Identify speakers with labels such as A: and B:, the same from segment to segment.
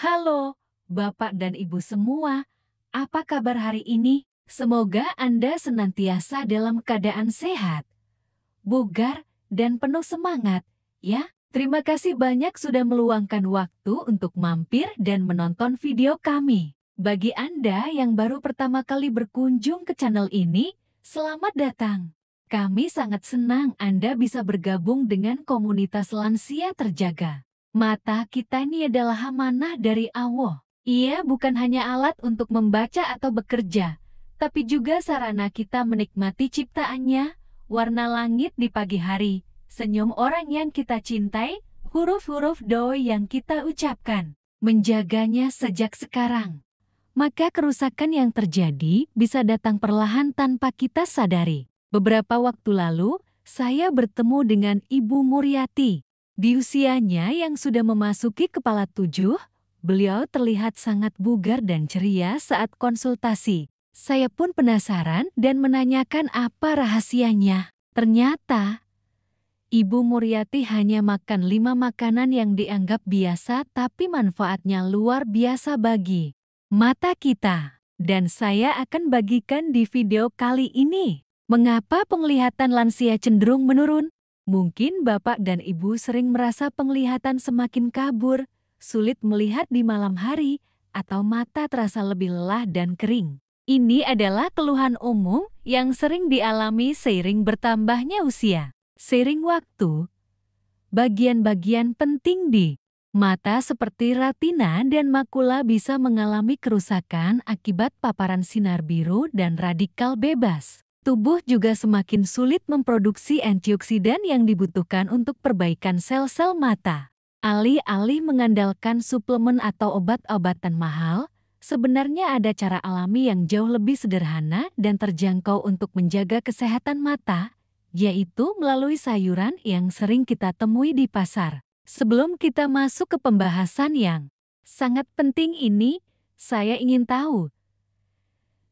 A: Halo, Bapak dan Ibu semua. Apa kabar hari ini? Semoga Anda senantiasa dalam keadaan sehat, bugar, dan penuh semangat, ya. Terima kasih banyak sudah meluangkan waktu untuk mampir dan menonton video kami. Bagi Anda yang baru pertama kali berkunjung ke channel ini, selamat datang. Kami sangat senang Anda bisa bergabung dengan komunitas lansia terjaga. Mata kita ini adalah amanah dari Allah. Ia bukan hanya alat untuk membaca atau bekerja, tapi juga sarana kita menikmati ciptaannya, warna langit di pagi hari, senyum orang yang kita cintai, huruf-huruf doa yang kita ucapkan. Menjaganya sejak sekarang. Maka kerusakan yang terjadi bisa datang perlahan tanpa kita sadari. Beberapa waktu lalu, saya bertemu dengan Ibu Muryati. Di usianya yang sudah memasuki kepala 7, beliau terlihat sangat bugar dan ceria saat konsultasi. Saya pun penasaran dan menanyakan apa rahasianya. Ternyata, Ibu Muryati hanya makan 5 makanan yang dianggap biasa tapi manfaatnya luar biasa bagi mata kita. Dan saya akan bagikan di video kali ini. Mengapa penglihatan lansia cenderung menurun? Mungkin Bapak dan Ibu sering merasa penglihatan semakin kabur, sulit melihat di malam hari, atau mata terasa lebih lelah dan kering. Ini adalah keluhan umum yang sering dialami seiring bertambahnya usia. Seiring waktu, bagian-bagian penting di mata seperti retina dan makula bisa mengalami kerusakan akibat paparan sinar biru dan radikal bebas. Tubuh juga semakin sulit memproduksi antioksidan yang dibutuhkan untuk perbaikan sel-sel mata. Alih-alih mengandalkan suplemen atau obat-obatan mahal, sebenarnya ada cara alami yang jauh lebih sederhana dan terjangkau untuk menjaga kesehatan mata, yaitu melalui sayuran yang sering kita temui di pasar. Sebelum kita masuk ke pembahasan yang sangat penting ini, saya ingin tahu,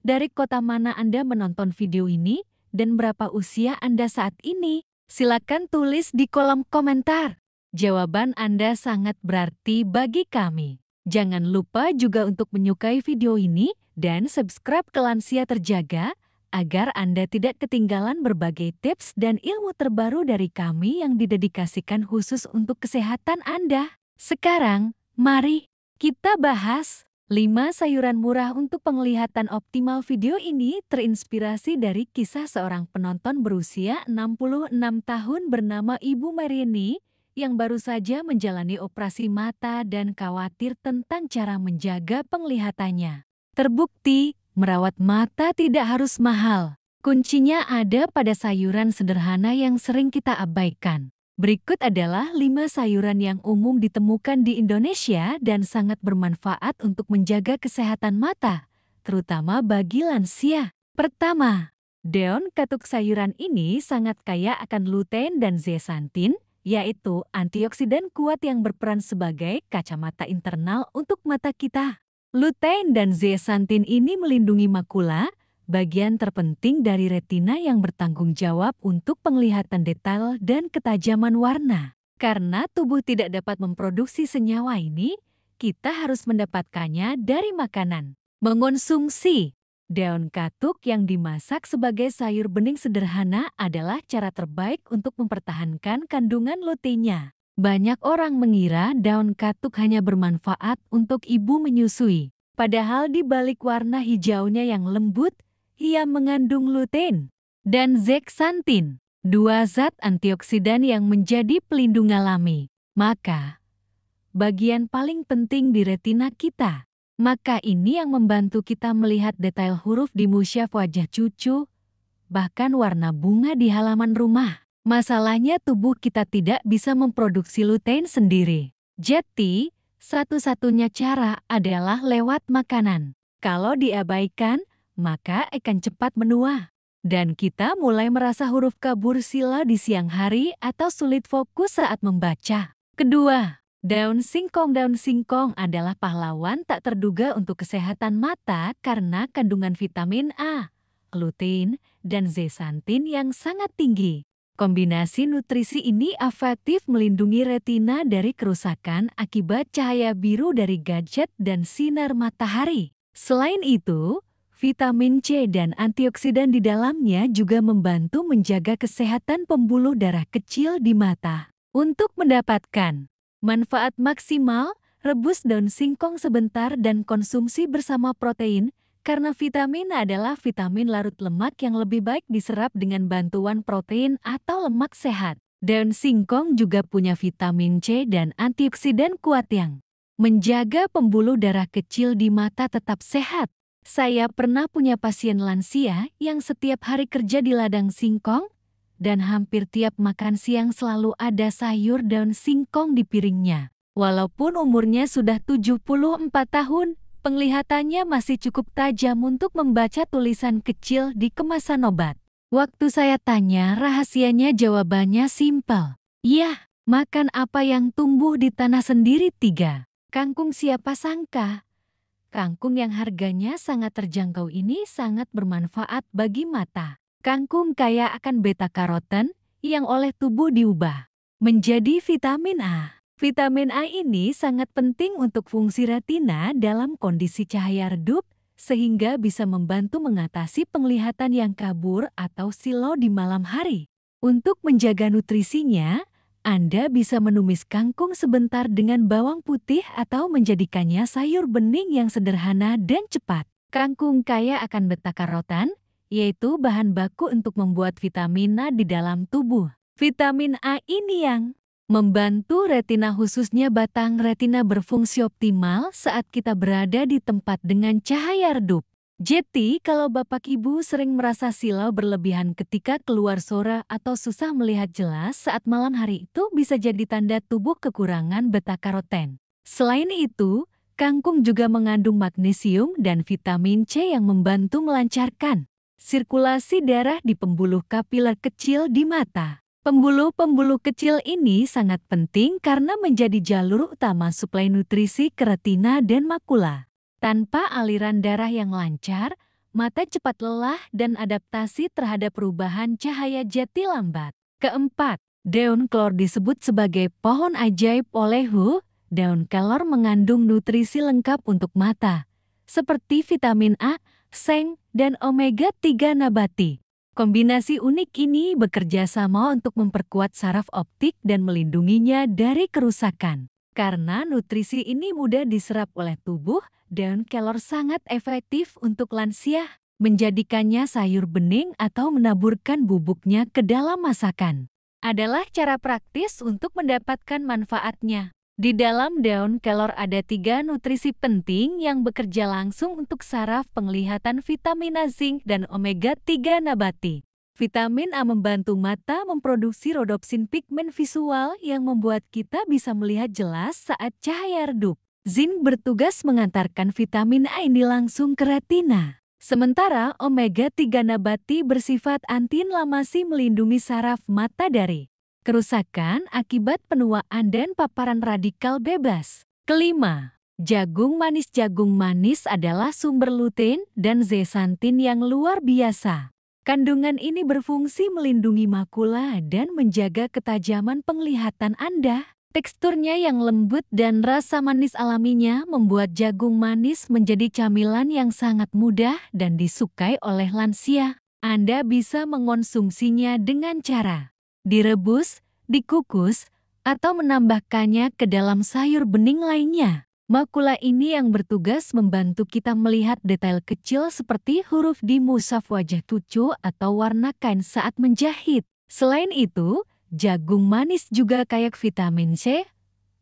A: dari kota mana Anda menonton video ini dan berapa usia Anda saat ini? Silakan tulis di kolom komentar. Jawaban Anda sangat berarti bagi kami. Jangan lupa juga untuk menyukai video ini dan subscribe ke Lansia Terjaga agar Anda tidak ketinggalan berbagai tips dan ilmu terbaru dari kami yang didedikasikan khusus untuk kesehatan Anda. Sekarang, mari kita bahas 5 sayuran murah untuk penglihatan optimal. Video ini terinspirasi dari kisah seorang penonton berusia 66 tahun bernama Ibu Marini yang baru saja menjalani operasi mata dan khawatir tentang cara menjaga penglihatannya. Terbukti, merawat mata tidak harus mahal. Kuncinya ada pada sayuran sederhana yang sering kita abaikan. Berikut adalah 5 sayuran yang umum ditemukan di Indonesia dan sangat bermanfaat untuk menjaga kesehatan mata, terutama bagi lansia. Pertama, daun katuk. Sayuran ini sangat kaya akan lutein dan zeaxanthin, yaitu antioksidan kuat yang berperan sebagai kacamata internal untuk mata kita. Lutein dan zeaxanthin ini melindungi makula, bagian terpenting dari retina yang bertanggung jawab untuk penglihatan detail dan ketajaman warna. Karena tubuh tidak dapat memproduksi senyawa ini, kita harus mendapatkannya dari makanan. Mengonsumsi daun katuk yang dimasak sebagai sayur bening sederhana adalah cara terbaik untuk mempertahankan kandungan luteinnya. Banyak orang mengira daun katuk hanya bermanfaat untuk ibu menyusui. Padahal di balik warna hijaunya yang lembut, ia mengandung lutein dan zeaxanthin, 2 zat antioksidan yang menjadi pelindung alami. Maka, bagian paling penting di retina kita. Maka ini yang membantu kita melihat detail huruf di musyaf wajah cucu, bahkan warna bunga di halaman rumah. Masalahnya tubuh kita tidak bisa memproduksi lutein sendiri. Jadi, satu-satunya cara adalah lewat makanan. Kalau diabaikan, maka akan cepat menua. Dan kita mulai merasa huruf kabur sila di siang hari atau sulit fokus saat membaca. Kedua, daun singkong. Daun singkong adalah pahlawan tak terduga untuk kesehatan mata karena kandungan vitamin A, lutein, dan zeaxanthin yang sangat tinggi. Kombinasi nutrisi ini efektif melindungi retina dari kerusakan akibat cahaya biru dari gadget dan sinar matahari. Selain itu, vitamin C dan antioksidan di dalamnya juga membantu menjaga kesehatan pembuluh darah kecil di mata. Untuk mendapatkan manfaat maksimal, rebus daun singkong sebentar dan konsumsi bersama protein, karena vitamin adalah vitamin larut lemak yang lebih baik diserap dengan bantuan protein atau lemak sehat. Daun singkong juga punya vitamin C dan antioksidan kuat yang menjaga pembuluh darah kecil di mata tetap sehat. Saya pernah punya pasien lansia yang setiap hari kerja di ladang singkong, dan hampir tiap makan siang selalu ada sayur daun singkong di piringnya. Walaupun umurnya sudah 74 tahun, penglihatannya masih cukup tajam untuk membaca tulisan kecil di kemasan obat. Waktu saya tanya, rahasianya jawabannya simpel. Iya, makan apa yang tumbuh di tanah sendiri 3. Kangkung siapa sangka? Kangkung yang harganya sangat terjangkau ini sangat bermanfaat bagi mata. Kangkung kaya akan beta-karoten yang oleh tubuh diubah menjadi vitamin A. Vitamin A ini sangat penting untuk fungsi retina dalam kondisi cahaya redup, sehingga bisa membantu mengatasi penglihatan yang kabur atau silau di malam hari. Untuk menjaga nutrisinya, Anda bisa menumis kangkung sebentar dengan bawang putih atau menjadikannya sayur bening yang sederhana dan cepat. Kangkung kaya akan beta-karoten, yaitu bahan baku untuk membuat vitamin A di dalam tubuh. Vitamin A ini yang membantu retina khususnya batang retina berfungsi optimal saat kita berada di tempat dengan cahaya redup. Jadi, kalau Bapak Ibu sering merasa silau berlebihan ketika keluar sore atau susah melihat jelas saat malam hari, itu bisa jadi tanda tubuh kekurangan beta-karoten. Selain itu, kangkung juga mengandung magnesium dan vitamin C yang membantu melancarkan sirkulasi darah di pembuluh kapiler kecil di mata. Pembuluh-pembuluh kecil ini sangat penting karena menjadi jalur utama suplai nutrisi ke retina dan makula. Tanpa aliran darah yang lancar, mata cepat lelah dan adaptasi terhadap perubahan cahaya jadi lambat. Keempat, daun kelor disebut sebagai pohon ajaib oleh WHO. Daun kelor mengandung nutrisi lengkap untuk mata, seperti vitamin A, seng, dan omega-3 nabati. Kombinasi unik ini bekerja sama untuk memperkuat saraf optik dan melindunginya dari kerusakan. Karena nutrisi ini mudah diserap oleh tubuh, daun kelor sangat efektif untuk lansia, menjadikannya sayur bening atau menaburkan bubuknya ke dalam masakan adalah cara praktis untuk mendapatkan manfaatnya. Di dalam daun kelor ada 3 nutrisi penting yang bekerja langsung untuk saraf penglihatan: vitamin A, zinc, dan omega-3 nabati. Vitamin A membantu mata memproduksi rodopsin pigmen visual yang membuat kita bisa melihat jelas saat cahaya redup. Zinc bertugas mengantarkan vitamin A ini langsung ke retina. Sementara omega-3 nabati bersifat antiinflamasi, melindungi saraf mata dari kerusakan akibat penuaan dan paparan radikal bebas. Kelima, jagung manis. Jagung manis adalah sumber lutein dan zeaxanthin yang luar biasa. Kandungan ini berfungsi melindungi makula dan menjaga ketajaman penglihatan Anda. Teksturnya yang lembut dan rasa manis alaminya membuat jagung manis menjadi camilan yang sangat mudah dan disukai oleh lansia. Anda bisa mengonsumsinya dengan cara direbus, dikukus, atau menambahkannya ke dalam sayur bening lainnya. Makula ini yang bertugas membantu kita melihat detail kecil seperti huruf di mushaf wajah cucu atau warna kain saat menjahit. Selain itu, jagung manis juga kaya vitamin C,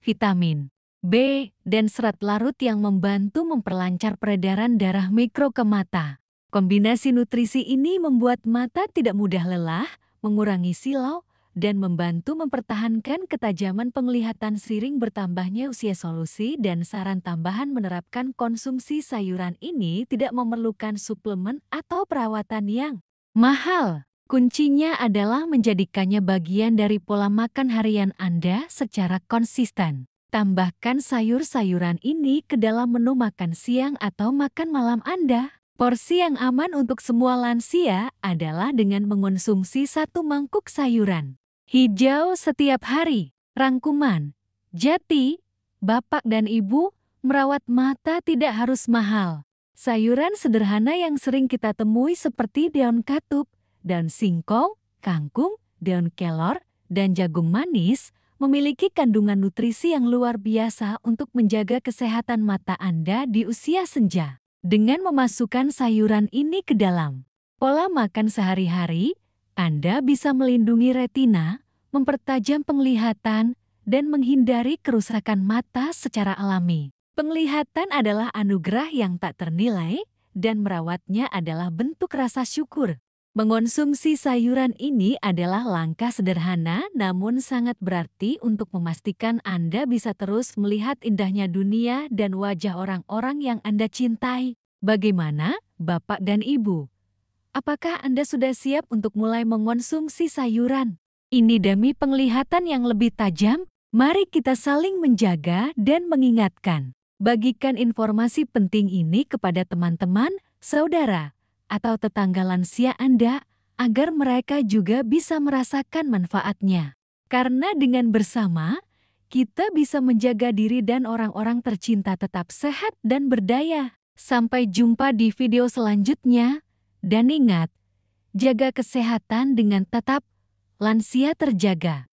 A: vitamin B, dan serat larut yang membantu memperlancar peredaran darah mikro ke mata. Kombinasi nutrisi ini membuat mata tidak mudah lelah, mengurangi silau, dan membantu mempertahankan ketajaman penglihatan seiring bertambahnya usia. Solusi dan saran tambahan: menerapkan konsumsi sayuran ini tidak memerlukan suplemen atau perawatan yang mahal. Kuncinya adalah menjadikannya bagian dari pola makan harian Anda secara konsisten. Tambahkan sayur-sayuran ini ke dalam menu makan siang atau makan malam Anda. Porsi yang aman untuk semua lansia adalah dengan mengonsumsi 1 mangkuk sayuran hijau setiap hari. Rangkuman, Jati, Bapak dan Ibu, merawat mata tidak harus mahal. Sayuran sederhana yang sering kita temui seperti daun katuk, daun singkong, kangkung, daun kelor, dan jagung manis memiliki kandungan nutrisi yang luar biasa untuk menjaga kesehatan mata Anda di usia senja. Dengan memasukkan sayuran ini ke dalam pola makan sehari-hari, Anda bisa melindungi retina, mempertajam penglihatan, dan menghindari kerusakan mata secara alami. Penglihatan adalah anugerah yang tak ternilai, dan merawatnya adalah bentuk rasa syukur. Mengonsumsi sayuran ini adalah langkah sederhana namun sangat berarti untuk memastikan Anda bisa terus melihat indahnya dunia dan wajah orang-orang yang Anda cintai. Bagaimana, Bapak dan Ibu? Apakah Anda sudah siap untuk mulai mengonsumsi sayuran ini demi penglihatan yang lebih tajam? Mari kita saling menjaga dan mengingatkan. Bagikan informasi penting ini kepada teman-teman, saudara, atau tetangga lansia Anda agar mereka juga bisa merasakan manfaatnya. Karena dengan bersama, kita bisa menjaga diri dan orang-orang tercinta tetap sehat dan berdaya. Sampai jumpa di video selanjutnya. Dan ingat, jaga kesehatan dengan tetap lansia terjaga.